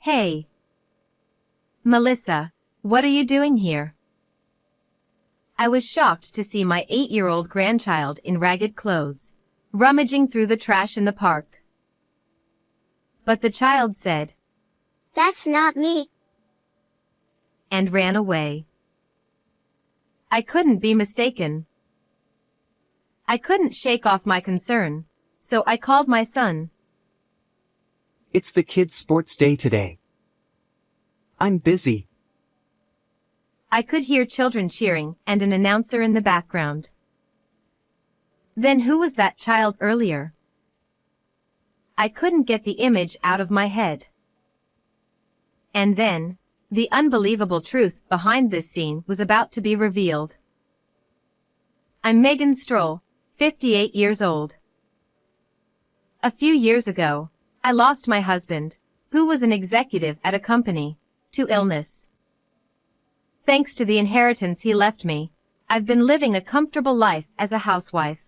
Hey, Melissa, what are you doing here? I was shocked to see my 8-year-old grandchild in ragged clothes, rummaging through the trash in the park. But the child said, "That's not me." and ran away. I couldn't be mistaken. I couldn't shake off my concern, so I called my son. It's the kids' sports day today. I'm busy. I could hear children cheering and an announcer in the background. Then who was that child earlier? I couldn't get the image out of my head. And then, the unbelievable truth behind this scene was about to be revealed. I'm Megan Stroll, 58 years old. A few years ago, I lost my husband, who was an executive at a company, to illness. Thanks to the inheritance he left me, I've been living a comfortable life as a housewife.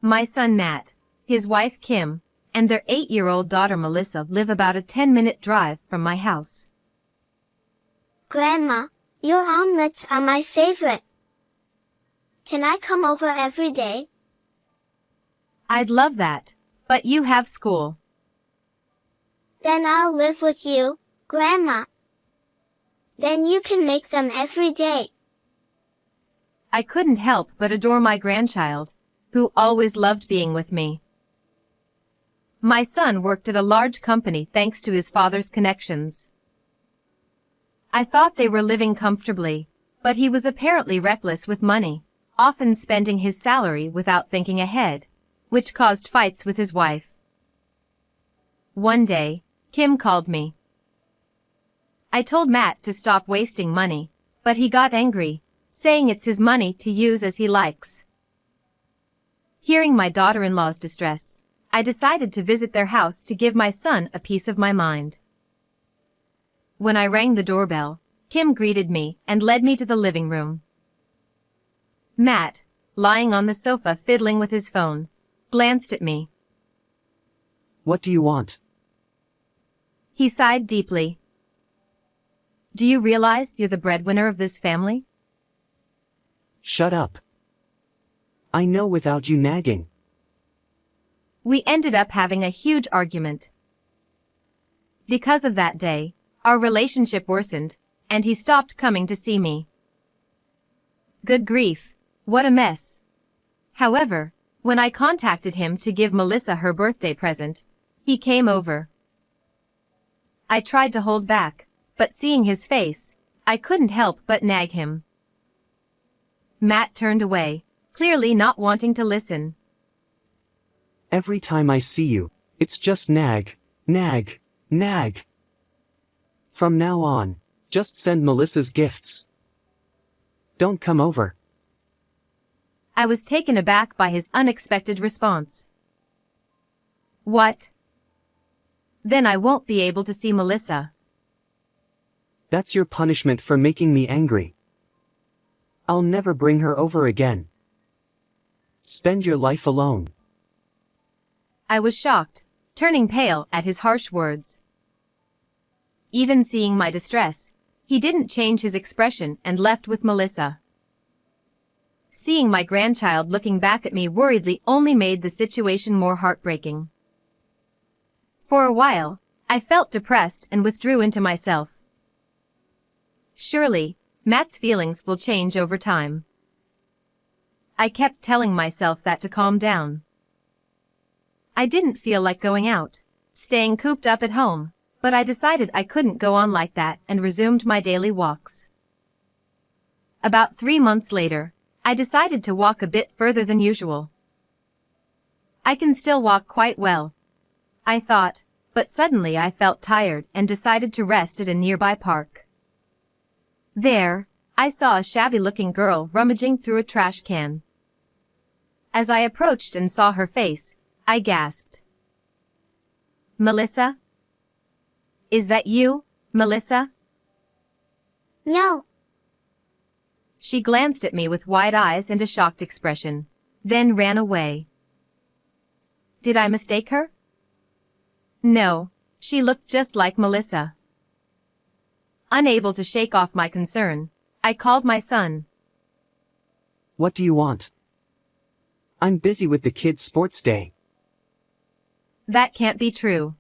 My son Matt, his wife Kim, and their 8-year-old daughter Melissa live about a 10-minute drive from my house. Grandma, your omelets are my favorite. Can I come over every day? I'd love that, but you have school. Then I'll live with you, Grandma. Then you can make them every day. I couldn't help but adore my grandchild, who always loved being with me. My son worked at a large company thanks to his father's connections. I thought they were living comfortably, but he was apparently reckless with money, often spending his salary without thinking ahead, which caused fights with his wife. One day, Kim called me. I told Matt to stop wasting money, but he got angry, saying it's his money to use as he likes. Hearing my daughter-in-law's distress, I decided to visit their house to give my son a piece of my mind. When I rang the doorbell, Kim greeted me and led me to the living room. Matt, lying on the sofa fiddling with his phone, glanced at me. What do you want? He sighed deeply. Do you realize you're the breadwinner of this family? Shut up. I know without you nagging. We ended up having a huge argument. Because of that day, our relationship worsened, and he stopped coming to see me. Good grief, what a mess. However, when I contacted him to give Melissa her birthday present, he came over. I tried to hold back, but seeing his face, I couldn't help but nag him. Matt turned away, clearly not wanting to listen. Every time I see you, it's just nag, nag, nag. From now on, just send Melissa's gifts. Don't come over. I was taken aback by his unexpected response. What? Then I won't be able to see Melissa. That's your punishment for making me angry. I'll never bring her over again. Spend your life alone. I was shocked, turning pale at his harsh words. Even seeing my distress, he didn't change his expression and left with Melissa. Seeing my grandchild looking back at me worriedly only made the situation more heartbreaking. For a while, I felt depressed and withdrew into myself. Surely, Matt's feelings will change over time. I kept telling myself that to calm down. I didn't feel like going out, staying cooped up at home, but I decided I couldn't go on like that and resumed my daily walks. About 3 months later, I decided to walk a bit further than usual. I can still walk quite well, I thought, but suddenly I felt tired and decided to rest at a nearby park. There, I saw a shabby-looking girl rummaging through a trash can. As I approached and saw her face, I gasped. Melissa? Is that you, Melissa? No. She glanced at me with wide eyes and a shocked expression, then ran away. Did I mistake her? No, She looked just like Melissa. Unable to shake off my concern, I called my son. What do you want? I'm busy with the kids' sports day. That can't be true.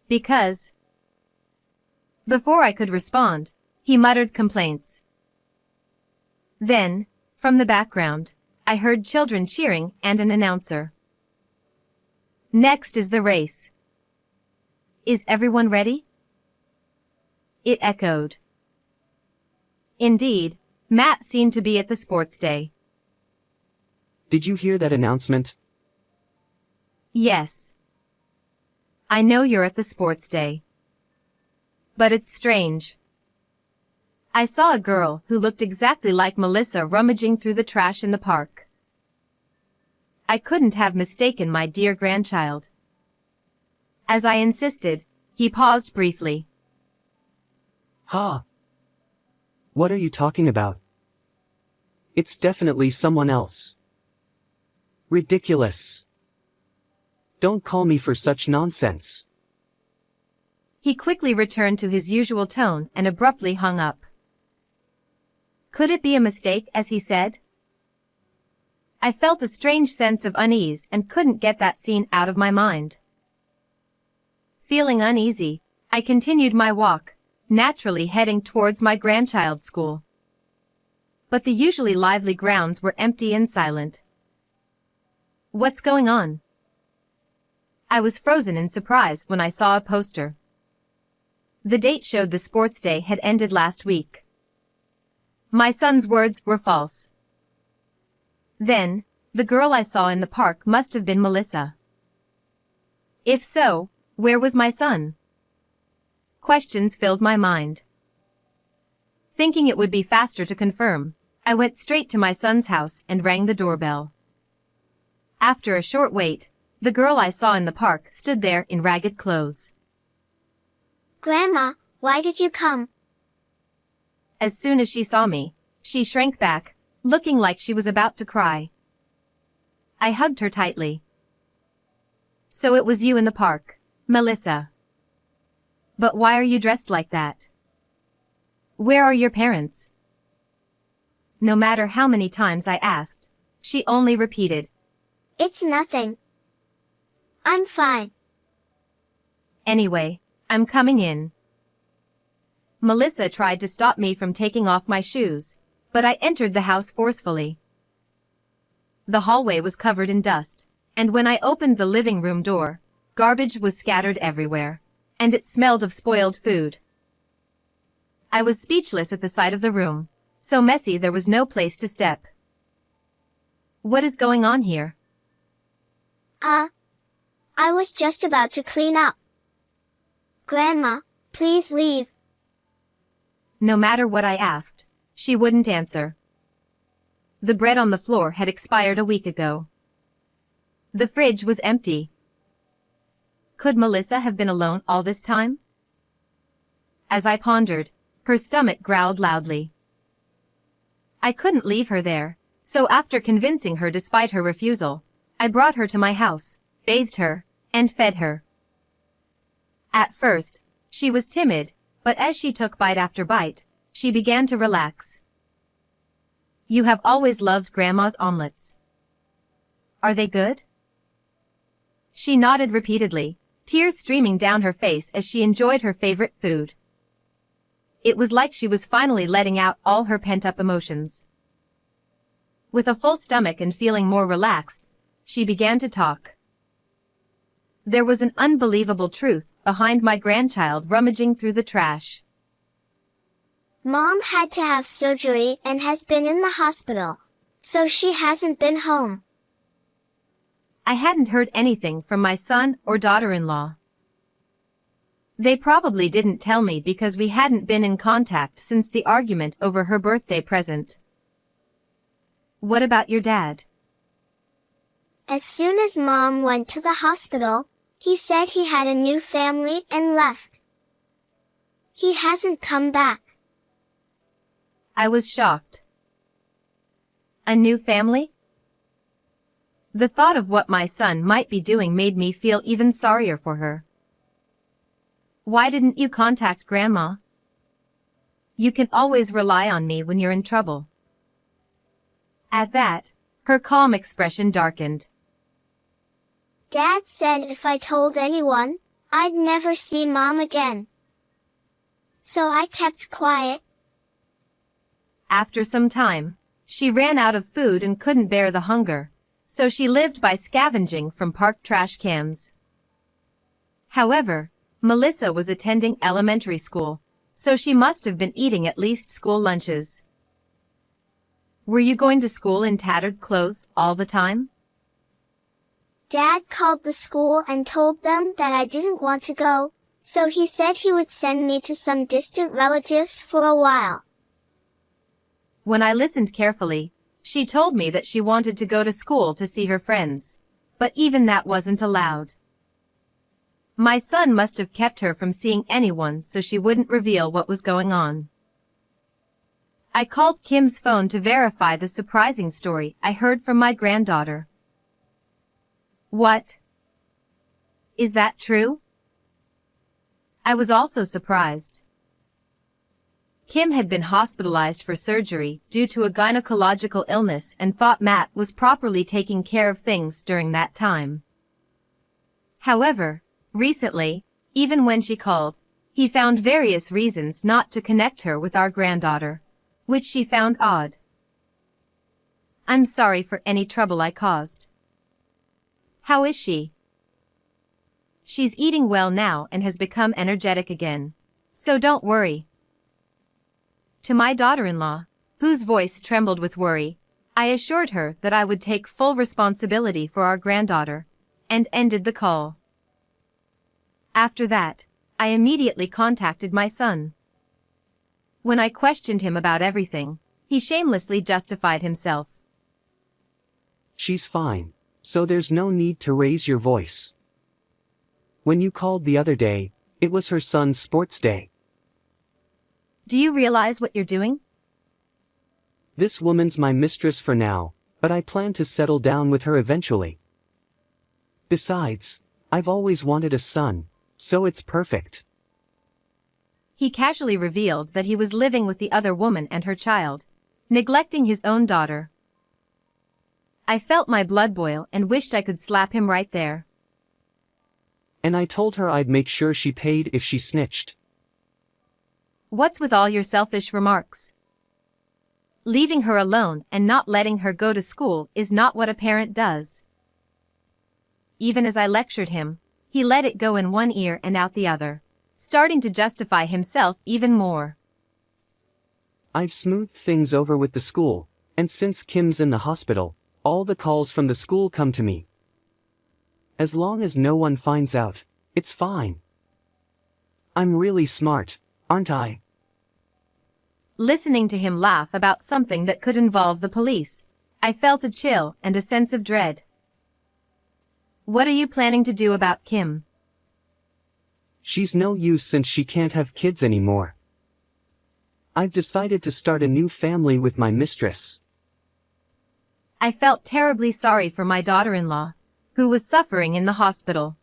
Because... Before I could respond, he muttered complaints. Then, from the background, I heard children cheering and an announcer. Next is the race. Is everyone ready? It echoed. Indeed, Matt seemed to be at the sports day. Did you hear that announcement? Yes. I know you're at the sports day. But it's strange. I saw a girl who looked exactly like Melissa rummaging through the trash in the park. I couldn't have mistaken my dear grandchild. As I insisted, he paused briefly. Ha! What are you talking about? It's definitely someone else. Ridiculous. Don't call me for such nonsense. He quickly returned to his usual tone and abruptly hung up. Could it be a mistake, as he said? I felt a strange sense of unease and couldn't get that scene out of my mind. Feeling uneasy, I continued my walk, naturally heading towards my grandchild's school. But the usually lively grounds were empty and silent. What's going on? I was frozen in surprise when I saw a poster. The date showed the sports day had ended last week. My son's words were false. Then, the girl I saw in the park must have been Melissa. If so, where was my son? Questions filled my mind. Thinking it would be faster to confirm, I went straight to my son's house and rang the doorbell. After a short wait, the girl I saw in the park stood there in ragged clothes. Grandma, why did you come? As soon as she saw me, she shrank back, looking like she was about to cry. I hugged her tightly. So it was you in the park, Melissa. But why are you dressed like that? Where are your parents? No matter how many times I asked, she only repeated, It's nothing. I'm fine. Anyway, I'm coming in. Melissa tried to stop me from taking off my shoes, but I entered the house forcefully. The hallway was covered in dust, and when I opened the living room door, garbage was scattered everywhere, and it smelled of spoiled food. I was speechless at the sight of the room, so messy there was no place to step. What is going on here? I was just about to clean up. Grandma, please leave. No matter what I asked, she wouldn't answer. The bread on the floor had expired a week ago. The fridge was empty. Could Melissa have been alone all this time? As I pondered, her stomach growled loudly. I couldn't leave her there, so after convincing her despite her refusal, I brought her to my house, bathed her, and fed her. At first, she was timid, but as she took bite after bite, she began to relax. You have always loved Grandma's omelets. Are they good? She nodded repeatedly, tears streaming down her face as she enjoyed her favorite food. It was like she was finally letting out all her pent-up emotions. With a full stomach and feeling more relaxed, she began to talk. There was an unbelievable truth behind my grandchild rummaging through the trash. Mom had to have surgery and has been in the hospital, so she hasn't been home. I hadn't heard anything from my son or daughter-in-law. They probably didn't tell me because we hadn't been in contact since the argument over her birthday present. What about your dad? As soon as Mom went to the hospital, he said he had a new family and left. He hasn't come back. I was shocked. A new family? The thought of what my son might be doing made me feel even sorrier for her. Why didn't you contact Grandma? You can always rely on me when you're in trouble. At that, her calm expression darkened. Dad said if I told anyone, I'd never see Mom again. So I kept quiet. After some time, she ran out of food and couldn't bear the hunger, so she lived by scavenging from park trash cans. However, Melissa was attending elementary school, so she must have been eating at least school lunches. Were you going to school in tattered clothes all the time? Dad called the school and told them that I didn't want to go, so he said he would send me to some distant relatives for a while. When I listened carefully, she told me that she wanted to go to school to see her friends, but even that wasn't allowed. My son must have kept her from seeing anyone so she wouldn't reveal what was going on. I called Kim's phone to verify the surprising story I heard from my granddaughter. What? Is that true? I was also surprised. Kim had been hospitalized for surgery due to a gynecological illness and thought Matt was properly taking care of things during that time. However, recently, even when she called, he found various reasons not to connect her with our granddaughter, which she found odd. I'm sorry for any trouble I caused. How is she? She's eating well now and has become energetic again, so don't worry. To my daughter-in-law, whose voice trembled with worry, I assured her that I would take full responsibility for our granddaughter, and ended the call. After that, I immediately contacted my son. When I questioned him about everything, he shamelessly justified himself. She's fine, so there's no need to raise your voice. When you called the other day, it was her son's sports day. Do you realize what you're doing? This woman's my mistress for now, but I plan to settle down with her eventually. Besides, I've always wanted a son, so it's perfect. He casually revealed that he was living with the other woman and her child, neglecting his own daughter. I felt my blood boil and wished I could slap him right there. And I told her I'd make sure she paid if she snitched. What's with all your selfish remarks? Leaving her alone and not letting her go to school is not what a parent does. Even as I lectured him, he let it go in one ear and out the other, starting to justify himself even more. I've smoothed things over with the school, and since Kim's in the hospital, all the calls from the school come to me. As long as no one finds out, it's fine. I'm really smart, aren't I? Listening to him laugh about something that could involve the police, I felt a chill and a sense of dread. What are you planning to do about Kim? She's no use since she can't have kids anymore. I've decided to start a new family with my mistress. I felt terribly sorry for my daughter-in-law, who was suffering in the hospital.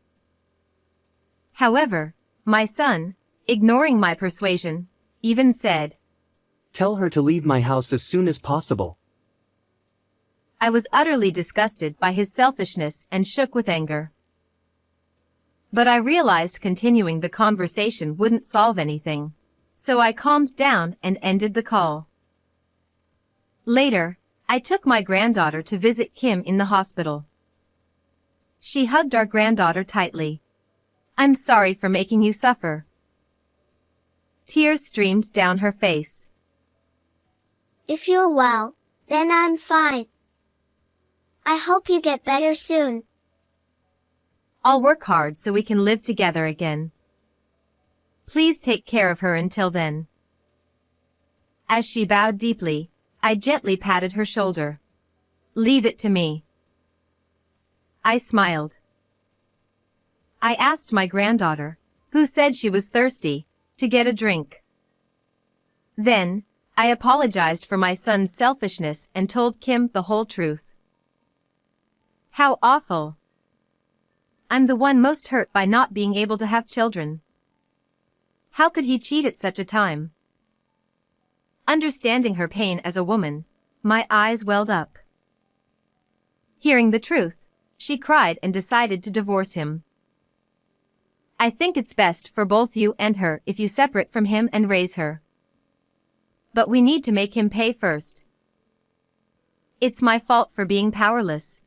However, my son, ignoring my persuasion, even said, Tell her to leave my house as soon as possible. I was utterly disgusted by his selfishness and shook with anger. But I realized continuing the conversation wouldn't solve anything, so I calmed down and ended the call. Later, I took my granddaughter to visit Kim in the hospital. She hugged our granddaughter tightly. I'm sorry for making you suffer. Tears streamed down her face. If you're well, then I'm fine. I hope you get better soon. I'll work hard so we can live together again. Please take care of her until then. As she bowed deeply, I gently patted her shoulder. Leave it to me. I smiled. I asked my granddaughter, who said she was thirsty, to get a drink. Then, I apologized for my son's selfishness and told Kim the whole truth. How awful. I'm the one most hurt by not being able to have children. How could he cheat at such a time? Understanding her pain as a woman, my eyes welled up. Hearing the truth, she cried and decided to divorce him. I think it's best for both you and her if you separate from him and raise her. But we need to make him pay first. It's my fault for being powerless.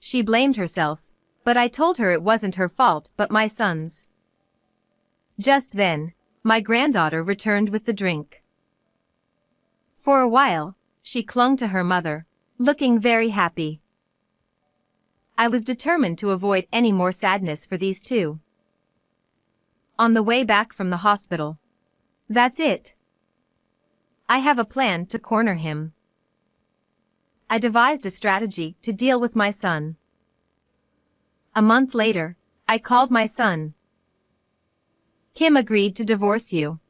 She blamed herself, but I told her it wasn't her fault but my son's. Just then, my granddaughter returned with the drink. For a while, she clung to her mother, looking very happy. I was determined to avoid any more sadness for these two. On the way back from the hospital. That's it. I have a plan to corner him. I devised a strategy to deal with my son. A month later, I called my son. Kim agreed to divorce you.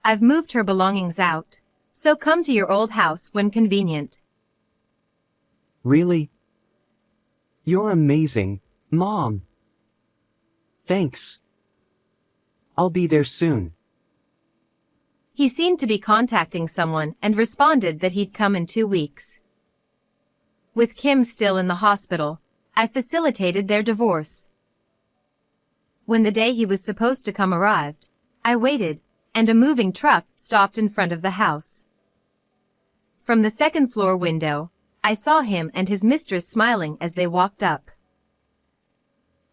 I've moved her belongings out, so come to your old house when convenient. Really? You're amazing, Mom. Thanks. I'll be there soon. He seemed to be contacting someone and responded that he'd come in 2 weeks. With Kim still in the hospital, I facilitated their divorce. When the day he was supposed to come arrived, I waited, and a moving truck stopped in front of the house. From the second-floor window, I saw him and his mistress smiling as they walked up.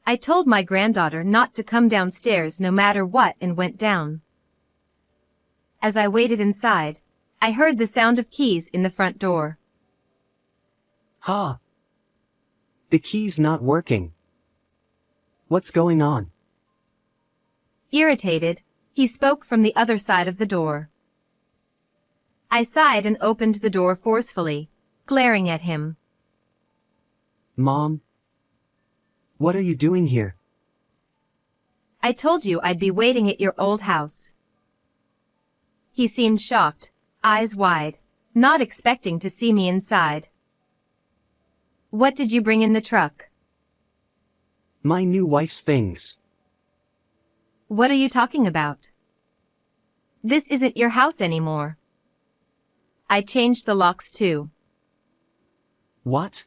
I told my granddaughter not to come downstairs no matter what and went down. As I waited inside, I heard the sound of keys in the front door. Ha! The key's not working. What's going on? Irritated, he spoke from the other side of the door. I sighed and opened the door forcefully, glaring at him. Mom? What are you doing here? I told you I'd be waiting at your old house. He seemed shocked, eyes wide, not expecting to see me inside. What did you bring in the truck? My new wife's things. What are you talking about? This isn't your house anymore. I changed the locks too. What?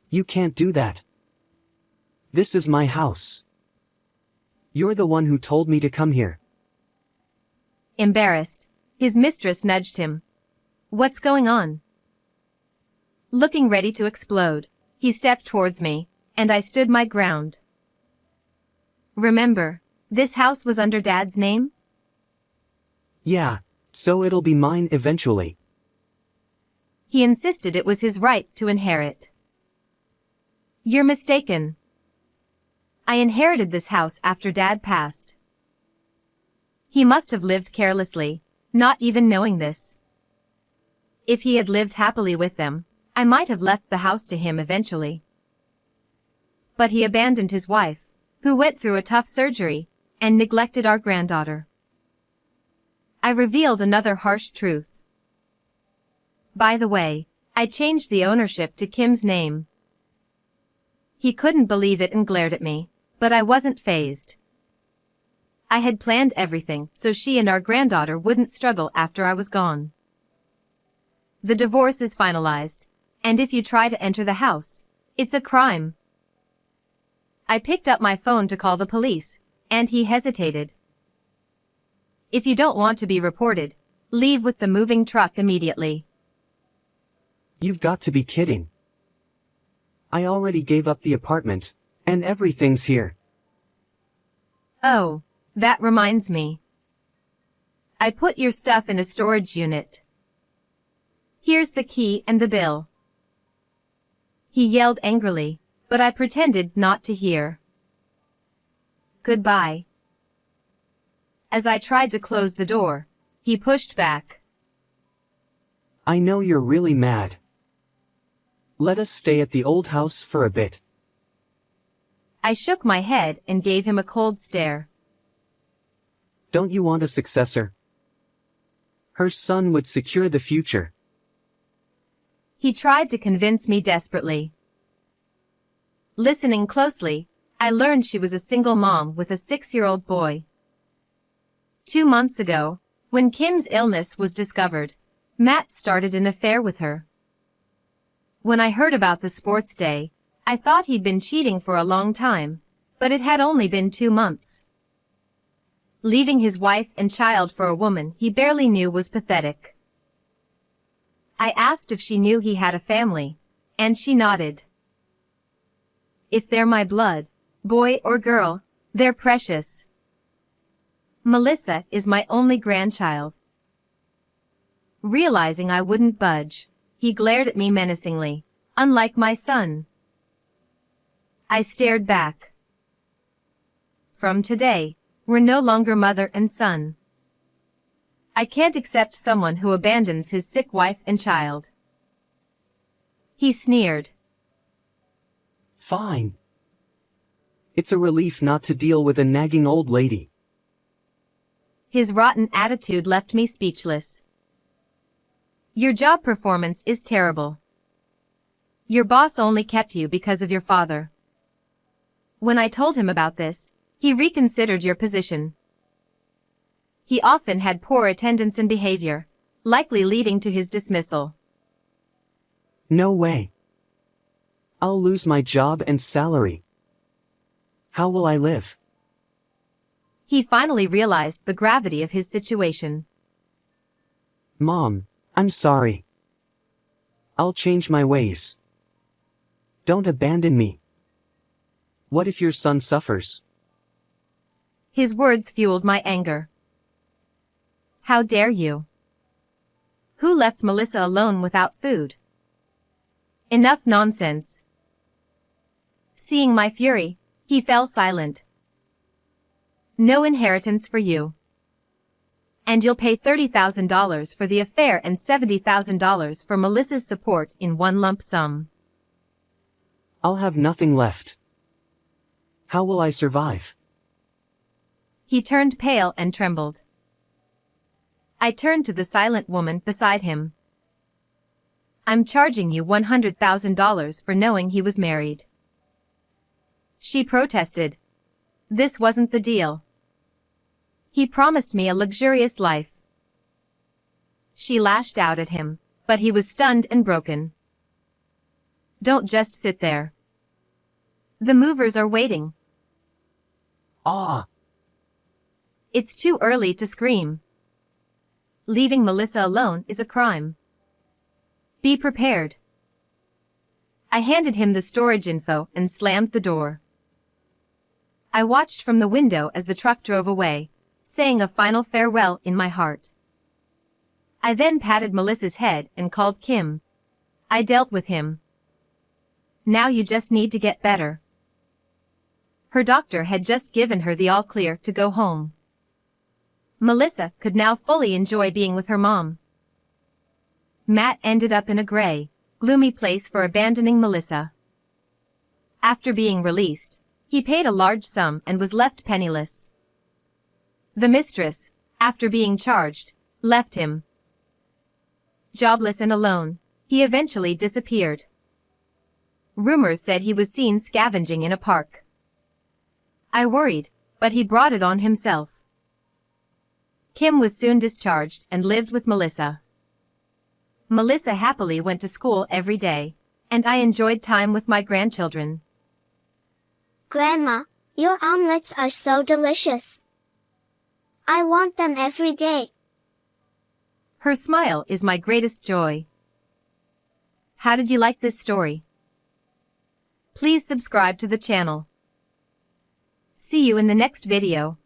You can't do that. This is my house. You're the one who told me to come here. Embarrassed, his mistress nudged him. What's going on? Looking ready to explode, he stepped towards me, and I stood my ground. Remember, this house was under Dad's name? Yeah, so it'll be mine eventually. He insisted it was his right to inherit. You're mistaken. I inherited this house after Dad passed. He must have lived carelessly, not even knowing this. If he had lived happily with them, I might have left the house to him eventually. But he abandoned his wife, who went through a tough surgery, and neglected our granddaughter. I revealed another harsh truth. By the way, I changed the ownership to Kim's name. He couldn't believe it and glared at me, but I wasn't fazed. I had planned everything so she and our granddaughter wouldn't struggle after I was gone. The divorce is finalized, and if you try to enter the house, it's a crime. I picked up my phone to call the police, and he hesitated. If you don't want to be reported, leave with the moving truck immediately. You've got to be kidding. I already gave up the apartment, and everything's here. Oh, that reminds me. I put your stuff in a storage unit. Here's the key and the bill. He yelled angrily, but I pretended not to hear. Goodbye. As I tried to close the door, he pushed back. I know you're really mad. Let us stay at the old house for a bit. I shook my head and gave him a cold stare. Don't you want a successor? Her son would secure the future. He tried to convince me desperately. Listening closely, I learned she was a single mom with a 6-year-old boy. 2 months ago, when Kim's illness was discovered, Matt started an affair with her. When I heard about the sports day, I thought he'd been cheating for a long time, but it had only been 2 months. Leaving his wife and child for a woman he barely knew was pathetic. I asked if she knew he had a family, and she nodded. If they're my blood, boy or girl, they're precious. Melissa is my only grandchild. Realizing I wouldn't budge, he glared at me menacingly, unlike my son. I stared back. From today, we're no longer mother and son. I can't accept someone who abandons his sick wife and child. He sneered. Fine. It's a relief not to deal with a nagging old lady. His rotten attitude left me speechless. Your job performance is terrible. Your boss only kept you because of your father. When I told him about this, he reconsidered your position. He often had poor attendance and behavior, likely leading to his dismissal. No way. I'll lose my job and salary. How will I live? He finally realized the gravity of his situation. Mom, I'm sorry. I'll change my ways. Don't abandon me. What if your son suffers? His words fueled my anger. How dare you? Who left Melissa alone without food? Enough nonsense. Seeing my fury, he fell silent. No inheritance for you. And you'll pay $30,000 for the affair and $70,000 for Melissa's support in one lump sum. I'll have nothing left. How will I survive? He turned pale and trembled. I turned to the silent woman beside him. I'm charging you $100,000 for knowing he was married. She protested. This wasn't the deal. He promised me a luxurious life. She lashed out at him, but he was stunned and broken. Don't just sit there. The movers are waiting. Ah! It's too early to scream. Leaving Melissa alone is a crime. Be prepared. I handed him the storage info and slammed the door. I watched from the window as the truck drove away, saying a final farewell in my heart. I then patted Melissa's head and called Kim. I dealt with him. Now you just need to get better. Her doctor had just given her the all-clear to go home. Melissa could now fully enjoy being with her mom. Matt ended up in a gray, gloomy place for abandoning Melissa. After being released, he paid a large sum and was left penniless. The mistress, after being charged, left him. Jobless and alone, he eventually disappeared. Rumors said he was seen scavenging in a park. I worried, but he brought it on himself. Kim was soon discharged and lived with Melissa. Melissa happily went to school every day, and I enjoyed time with my grandchildren. Grandma, your omelets are so delicious. I want them every day. Her smile is my greatest joy. How did you like this story? Please subscribe to the channel. See you in the next video.